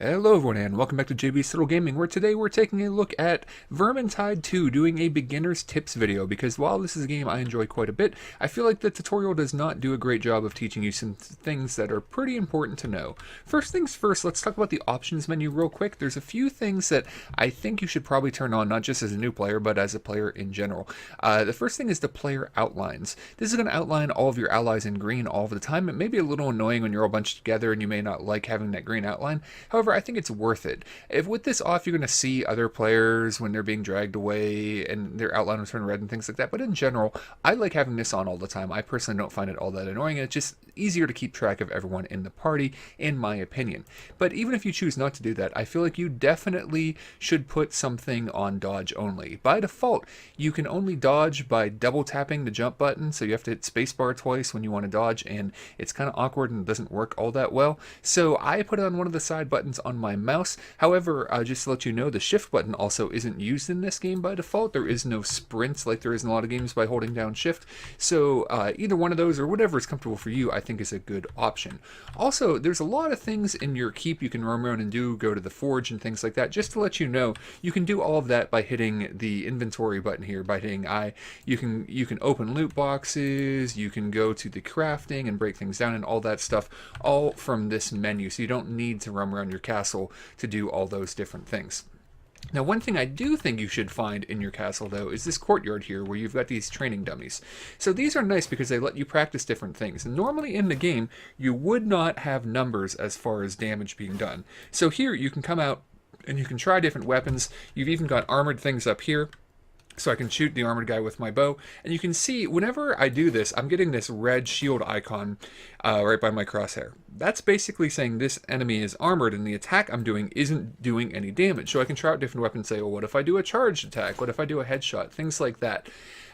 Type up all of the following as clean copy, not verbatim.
Hello everyone and welcome back to JB's Little Gaming, where today we're taking a look at Vermintide 2, doing a beginner's tips video, because while this is a game I enjoy quite a bit, I feel like the tutorial does not do a great job of teaching you some things that are pretty important to know. First things first, let's talk about the options menu real quick. There's a few things that I think you should probably turn on, not just as a new player, but as a player in general. The first thing is the player outlines. This is going to outline all of your allies in green all of the time. It may be a little annoying when you're all bunched together and you may not like having that green outline. However, I think it's worth it. If with this off, you're going to see other players when they're being dragged away and their outline will turn red and things like that. But in general, I like having this on all the time. I personally don't find it all that annoying, and it's just easier to keep track of everyone in the party, in my opinion. But even if you choose not to do that, I feel like you definitely should put something on dodge only. By default, you can only dodge by double tapping the jump button, so you have to hit spacebar twice when you want to dodge, and it's kind of awkward and doesn't work all that well. So I put it on one of the side buttons on my mouse. However, just to let you know, the shift button also isn't used in this game by default. There is no sprints like there is in a lot of games by holding down shift. So either one of those or whatever is comfortable for you, I think is a good option. Also, there's a lot of things in your keep you can roam around and do, go to the forge and things like that. Just to let you know, you can do all of that by hitting the inventory button here, by hitting I. You can open loot boxes, you can go to the crafting and break things down and all that stuff, all from this menu. So you don't need to roam around your castle to do all those different things. Now, one thing I do think you should find in your castle, though, is this courtyard here where you've got these training dummies. So these are nice because they let you practice different things. And normally in the game, you would not have numbers as far as damage being done. So here you can come out and you can try different weapons. You've even got armored things up here, so I can shoot the armored guy with my bow. And you can see whenever I do this, I'm getting this red shield icon right by my crosshair. That's basically saying this enemy is armored and the attack I'm doing isn't doing any damage. So I can try out different weapons, say, well, what if I do a charged attack? What if I do a headshot? Things like that.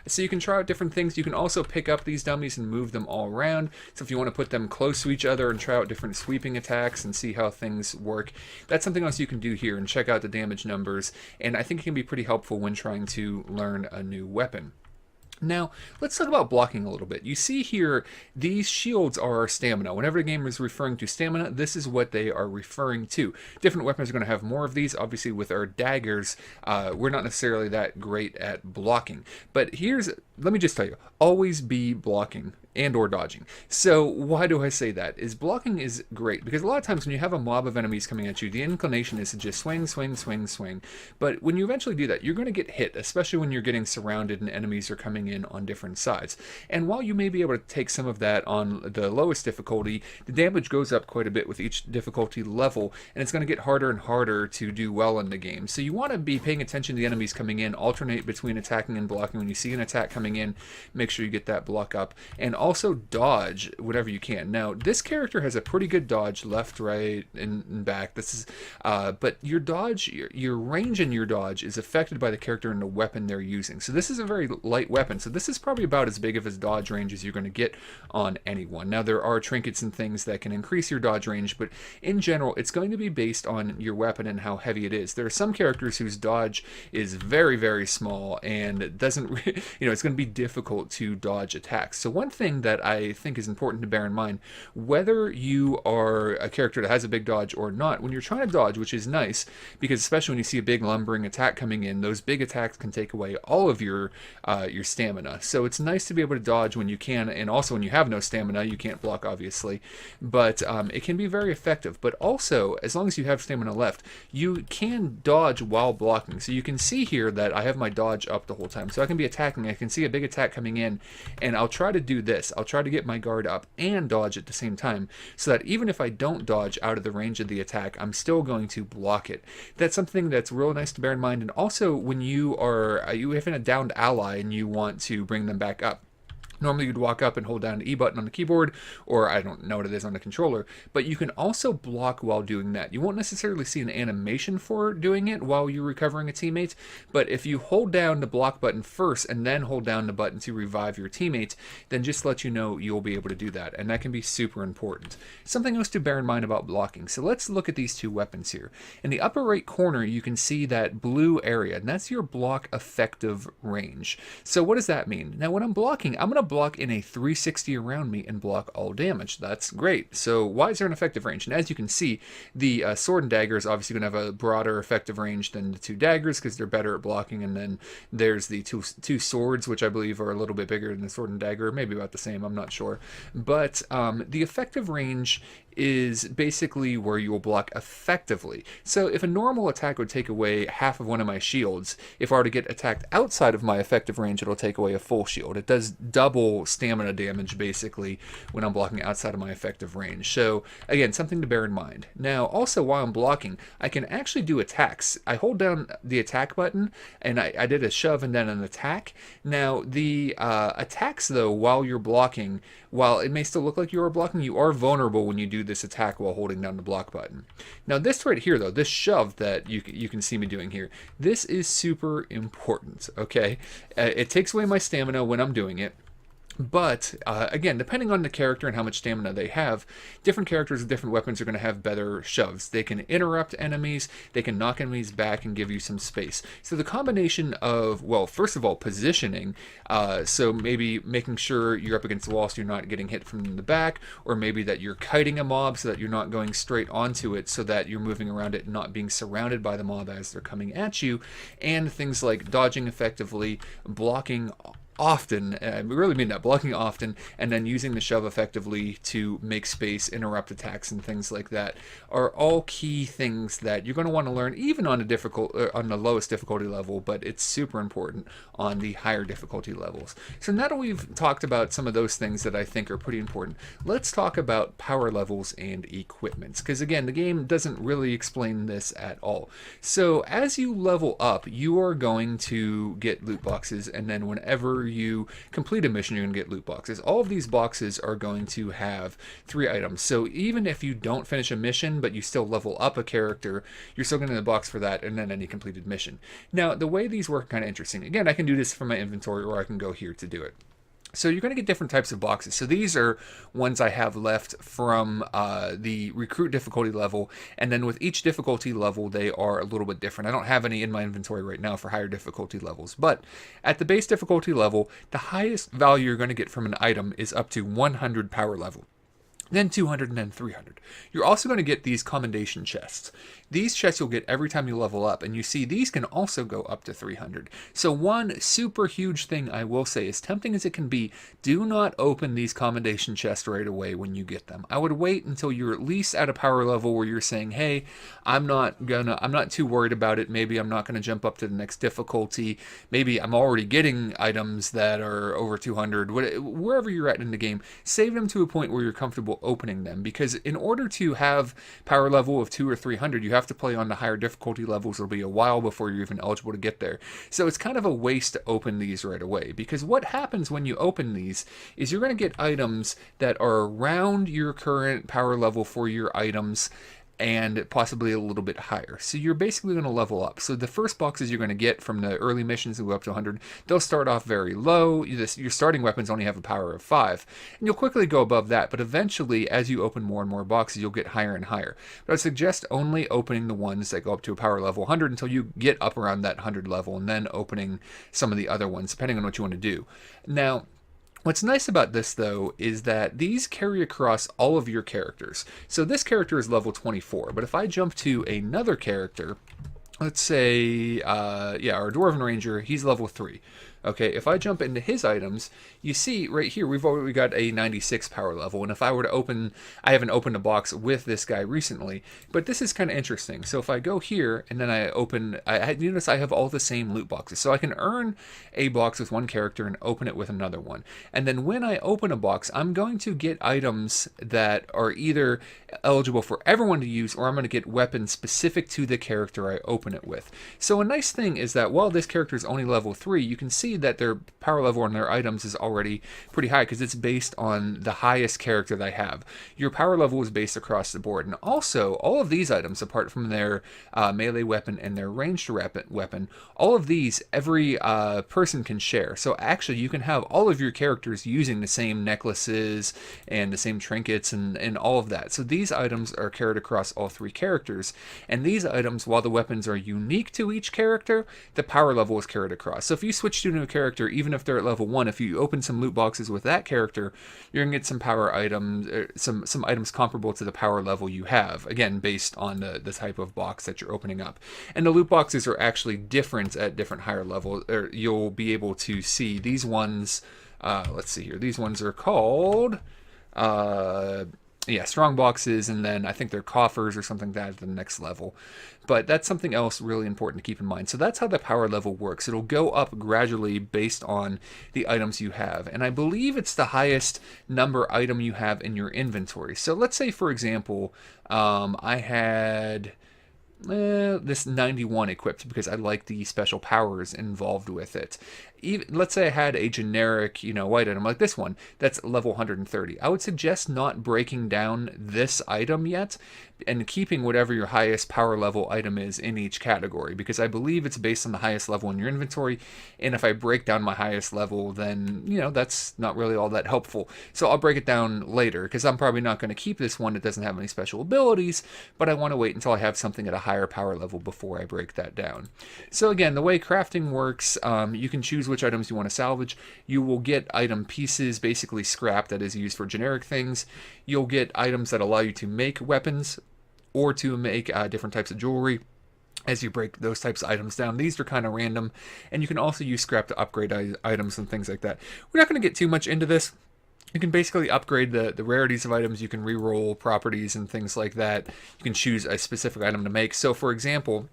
So you can try out different things. You can also pick up these dummies and move them all around. So if you want to put them close to each other and try out different sweeping attacks and see how things work, that's something else you can do here and check out the damage numbers. And I think it can be pretty helpful when trying to learn a new weapon. Now, let's talk about blocking a little bit. You see here, these shields are our stamina. Whenever the game is referring to stamina, this is what they are referring to. Different weapons are going to have more of these. Obviously, with our daggers, we're not necessarily that great at blocking. But let me just tell you, always be blocking and or dodging. So why do I say that? Is blocking is great, because a lot of times when you have a mob of enemies coming at you, the inclination is to just swing, swing, swing, swing. But when you eventually do that, you're going to get hit, especially when you're getting surrounded and enemies are coming in on different sides. And while you may be able to take some of that on the lowest difficulty, the damage goes up quite a bit with each difficulty level, and it's going to get harder and harder to do well in the game. So you want to be paying attention to the enemies coming in, alternate between attacking and blocking. When you see an attack coming in, make sure you get that block up, and also dodge whatever you can. Now, this character has a pretty good dodge, left, right, and back. This is, but your dodge, your range in your dodge is affected by the character and the weapon they're using. So this is a very light weapon. So this is probably about as big of a dodge range as you're going to get on anyone. Now, there are trinkets and things that can increase your dodge range, but in general, it's going to be based on your weapon and how heavy it is. There are some characters whose dodge is very, very small and it doesn't, it's going to be difficult to dodge attacks. So one thing that I think is important to bear in mind, whether you are a character that has a big dodge or not, when you're trying to dodge, which is nice, because especially when you see a big lumbering attack coming in, those big attacks can take away all of your stamina. So it's nice to be able to dodge when you can, and also when you have no stamina, you can't block, obviously, but it can be very effective. But also, as long as you have stamina left, you can dodge while blocking. So you can see here that I have my dodge up the whole time. So I can be attacking, I can see a big attack coming in, and I'll try to do this. I'll try to get my guard up and dodge at the same time, so that even if I don't dodge out of the range of the attack, I'm still going to block it. That's something that's real nice to bear in mind. And also, when you have a downed ally and you want to bring them back up, normally you'd walk up and hold down the E button on the keyboard, or I don't know what it is on the controller, but you can also block while doing that. You won't necessarily see an animation for doing it while you're recovering a teammate, but if you hold down the block button first and then hold down the button to revive your teammate, then just to let you know, you'll be able to do that, and that can be super important. Something else to bear in mind about blocking. So let's look at these two weapons here. In the upper right corner, you can see that blue area, and that's your block effective range. So what does that mean? Now, when I'm blocking, I'm going to block in a 360 around me and block all damage. That's great. So why is there an effective range? And as you can see, the sword and dagger is obviously going to have a broader effective range than the two daggers because they're better at blocking. And then there's the two swords, which I believe are a little bit bigger than the sword and dagger, maybe about the same, I'm not sure. But the effective range is basically where you will block effectively. So if a normal attack would take away half of one of my shields, if I were to get attacked outside of my effective range, it'll take away a full shield. It does double stamina damage basically when I'm blocking outside of my effective range. So again, something to bear in mind. Now also while I'm blocking, I can actually do attacks. I hold down the attack button and I did a shove and then an attack. Now the attacks though, while you're blocking, while it may still look like you are blocking, you are vulnerable when you do this attack while holding down the block button. Now this right here though, this shove that you can see me doing here, this is super important, okay? It takes away my stamina when I'm doing it. But, again, depending on the character and how much stamina they have, different characters with different weapons are going to have better shoves. They can interrupt enemies, they can knock enemies back and give you some space. So the combination of, well, first of all, positioning, so maybe making sure you're up against the wall so you're not getting hit from the back, or maybe that you're kiting a mob so that you're not going straight onto it, so that you're moving around it and not being surrounded by the mob as they're coming at you, and things like dodging effectively, blocking often, I really mean that, blocking often, and then using the shove effectively to make space, interrupt attacks, and things like that are all key things that you're going to want to learn even on on the lowest difficulty level, but it's super important on the higher difficulty levels. So now that we've talked about some of those things that I think are pretty important, let's talk about power levels and equipments, because again, the game doesn't really explain this at all. So as you level up, you are going to get loot boxes, and then whenever you complete a mission, you're going to get loot boxes. All of these boxes are going to have 3 items. So even if you don't finish a mission, but you still level up a character, you're still going to get a box for that and then any completed mission. Now, the way these work kind of interesting. Again, I can do this from my inventory or I can go here to do it. So you're going to get different types of boxes. So these are ones I have left from the recruit difficulty level, and then with each difficulty level they are a little bit different. I don't have any in my inventory right now for higher difficulty levels, but at the base difficulty level, the highest value you're going to get from an item is up to 100 power level. Then 200, and then 300. You're also going to get these commendation chests. These chests you'll get every time you level up, and you see these can also go up to 300. So one super huge thing I will say, as tempting as it can be, do not open these commendation chests right away when you get them. I would wait until you're at least at a power level where you're saying, hey, I'm not too worried about it. Maybe I'm not going to jump up to the next difficulty. Maybe I'm already getting items that are over 200. Wherever you're at in the game, save them to a point where you're comfortable opening them, because in order to have power level of 200 or 300, you have to play on the higher difficulty levels. It'll be a while before you're even eligible to get there. So it's kind of a waste to open these right away, because what happens when you open these is you're going to get items that are around your current power level for your items, and possibly a little bit higher. So you're basically going to level up. So the first boxes you're going to get from the early missions that go up to 100, they'll start off very low. Your starting weapons only have a power of 5. And you'll quickly go above that, but eventually, as you open more and more boxes, you'll get higher and higher. But I suggest only opening the ones that go up to a power level 100 until you get up around that 100 level, and then opening some of the other ones, depending on what you want to do. Now, what's nice about this, though, is that these carry across all of your characters. So this character is level 24, but if I jump to another character, let's say, our Dwarven Ranger, he's level 3. Okay, if I jump into his items, you see right here, we've already got a 96 power level. And if I were to open, I haven't opened a box with this guy recently, but this is kind of interesting. So if I go here and then I open, you notice I have all the same loot boxes. So I can earn a box with one character and open it with another one. And then when I open a box, I'm going to get items that are either eligible for everyone to use, or I'm going to get weapons specific to the character I open it with. So a nice thing is that while this character is only level 3, you can see that their power level on their items is already pretty high, because it's based on the highest character they have. Your power level is based across the board. And also, all of these items, apart from their melee weapon and their ranged weapon, all of these, every person can share. So actually, you can have all of your characters using the same necklaces and the same trinkets and all of that. So these items are carried across all 3 characters. And these items, while the weapons are unique to each character, the power level is carried across. So if you switch to a new new character, even if they're at level 1, if you open some loot boxes with that character, you're going to get some power items, some items comparable to the power level you have, again, based on the type of box that you're opening up. And the loot boxes are actually different at different higher levels. You'll be able to see these ones, let's see here, these ones are called... strong boxes, and then I think they're coffers or something like that at the next level. But that's something else really important to keep in mind. So that's how the power level works. It'll go up gradually based on the items you have. And I believe it's the highest number item you have in your inventory. So let's say, for example, I had... this 91 equipped because I like the special powers involved with it. Let's say I had a generic, white item like this one that's level 130. I would suggest not breaking down this item yet and keeping whatever your highest power level item is in each category, because I believe it's based on the highest level in your inventory, and if I break down my highest level, then that's not really all that helpful. So I'll break it down later, because I'm probably not going to keep this one that doesn't have any special abilities, but I want to wait until I have something at a higher power level before I break that down. So again, the way crafting works, you can choose which items you want to salvage. You will get item pieces, basically scrap that is used for generic things. You'll get items that allow you to make weapons or to make different types of jewelry as you break those types of items down. These are kind of random, and you can also use scrap to upgrade items and things like that. We're not going to get too much into this. You can basically upgrade the rarities of items. You can reroll properties and things like that. You can choose a specific item to make. So for example,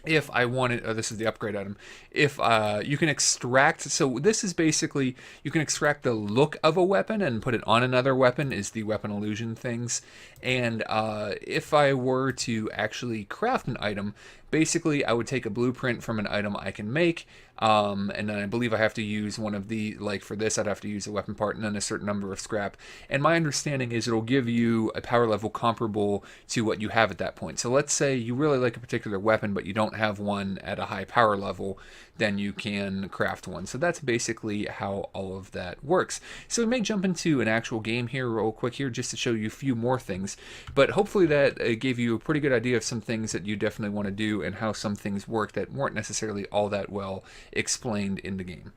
if I wanted, this is the upgrade item, if you can extract, so this is basically, you can extract the look of a weapon and put it on another weapon, is the weapon illusion things. And if I were to actually craft an item, basically I would take a blueprint from an item I can make, and then I believe I have to use one of the, like for this, I'd have to use a weapon part and then a certain number of scrap. And my understanding is it'll give you a power level comparable to what you have at that point. So let's say you really like a particular weapon, but you don't have one at a high power level, then you can craft one. So that's basically how all of that works. So we may jump into an actual game here real quick here just to show you a few more things, but hopefully that gave you a pretty good idea of some things that you definitely want to do and how some things work that weren't necessarily all that well explained in the game.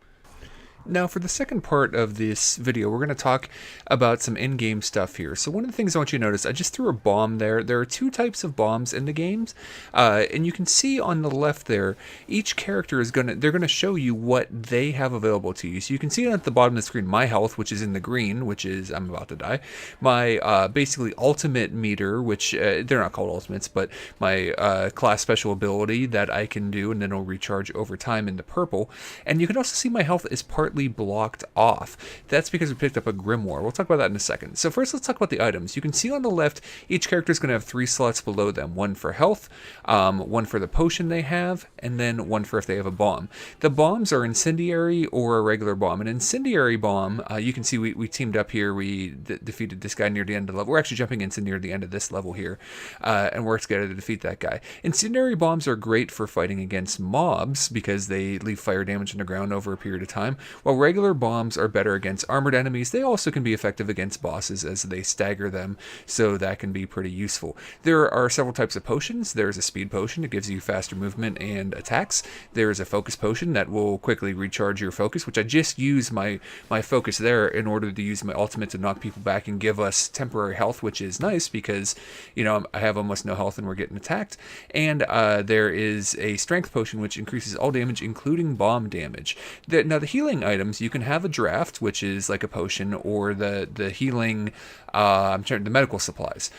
Now, for the second part of this video, we're going to talk about some in-game stuff here. So one of the things I want you to notice, I just threw a bomb there. There are two types of bombs in the games, and you can see on the left there, each character is they're going to show you what they have available to you. So you can see at the bottom of the screen, my health, which is in the green, which is I'm about to die. My basically ultimate meter, which they're not called ultimates, but my class special ability that I can do, and then it'll recharge over time in the purple. And you can also see my health is partly blocked off. That's because we picked up a grimoire. We'll talk about that in a second. So first, let's talk about the items. You can see on the left, each character is going to have 3 slots below them. One for health, one for the potion they have, and then one for if they have a bomb. The bombs are incendiary or a regular bomb. An incendiary bomb, you can see we teamed up here. We defeated this guy near the end of the level. We're actually jumping into near the end of this level here, and work together to defeat that guy. Incendiary bombs are great for fighting against mobs because they leave fire damage on the ground over a period of time. While regular bombs are better against armored enemies, they also can be effective against bosses as they stagger them, so that can be pretty useful. There are several types of potions. There's a speed potion that gives you faster movement and attacks. There is a focus potion that will quickly recharge your focus, which I just use my focus there in order to use my ultimate to knock people back and give us temporary health, which is nice because, I have almost no health and we're getting attacked. And there is a strength potion which increases all damage, including bomb damage. Now the healing items, you can have a draft, which is like a potion, or the healing, the medical supplies.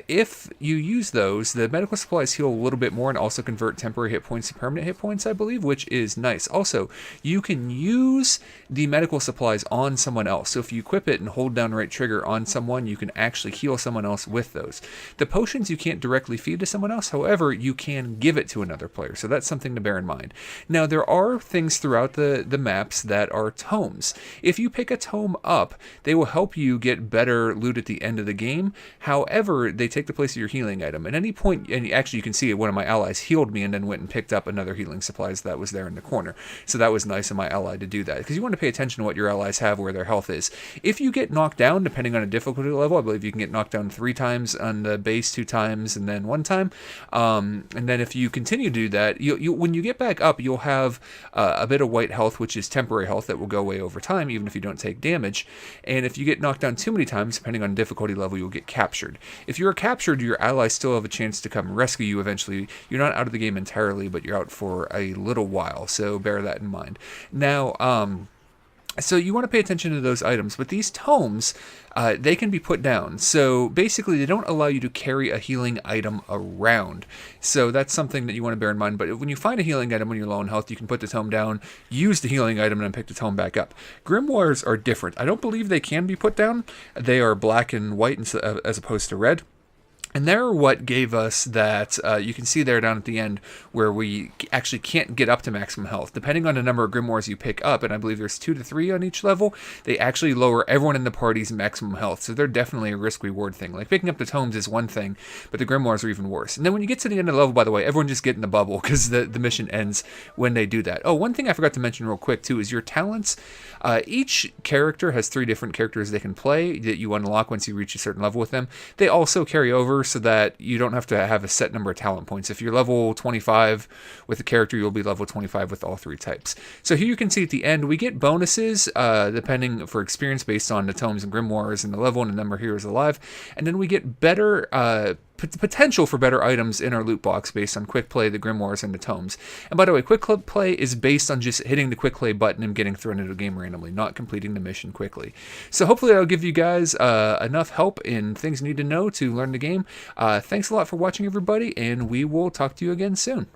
If you use those, the medical supplies heal a little bit more and also convert temporary hit points to permanent hit points, I believe, which is nice. Also, you can use the medical supplies on someone else. So if you equip it and hold down right trigger on someone, you can actually heal someone else with those. The potions you can't directly feed to someone else, however, you can give it to another player. So that's something to bear in mind. Now, there are things throughout the maps that are tomes. If you pick a tome up, they will help you get better loot loot at the end of the game. However, they take the place of your healing item. At any point, and actually you can see one of my allies healed me and then went and picked up another healing supplies that was there in the corner. So that was nice of my ally to do that, because you want to pay attention to what your allies have, where their health is. If you get knocked down, depending on a difficulty level, I believe you can get knocked down 3 times on the base, 2 times, and then 1 time. And then if you continue to do that, when you get back up, you'll have a bit of white health, which is temporary health that will go away over time, even if you don't take damage. And if you get knocked down too many times, depending on difficulty level, you'll get captured. If you're captured, your allies still have a chance to come rescue you eventually. You're not out of the game entirely, but you're out for a little while, so bear that in mind. Now, so you want to pay attention to those items, but these tomes, they can be put down. So basically, they don't allow you to carry a healing item around. So that's something that you want to bear in mind. But when you find a healing item when you're low on health, you can put the tome down, use the healing item, and then pick the tome back up. Grimoires are different. I don't believe they can be put down. They are black and white as opposed to red. And they're what gave us that, you can see there down at the end, where we actually can't get up to maximum health. Depending on the number of grimoires you pick up, and I believe there's 2 to 3 on each level, they actually lower everyone in the party's maximum health. So they're definitely a risk-reward thing. Like, picking up the tomes is one thing, but the grimoires are even worse. And then when you get to the end of the level, by the way, everyone just get in the bubble, because the mission ends when they do that. Oh, one thing I forgot to mention real quick, too, is your talents. Each character has 3 different characters they can play that you unlock once you reach a certain level with them. They also carry over, so that you don't have to have a set number of talent points. If you're level 25 with a character, you'll be level 25 with all 3 types. So here you can see at the end, we get bonuses depending for experience based on the tomes and grimoires and the level and the number of heroes alive. And then we get better potential for better items in our loot box based on quick play, the grimoires, and the tomes. And by the way, quick play is based on just hitting the quick play button and getting thrown into the game randomly, not completing the mission quickly. So hopefully that'll give you guys enough help in things you need to know to learn the game. Thanks a lot for watching, everybody, and we will talk to you again soon.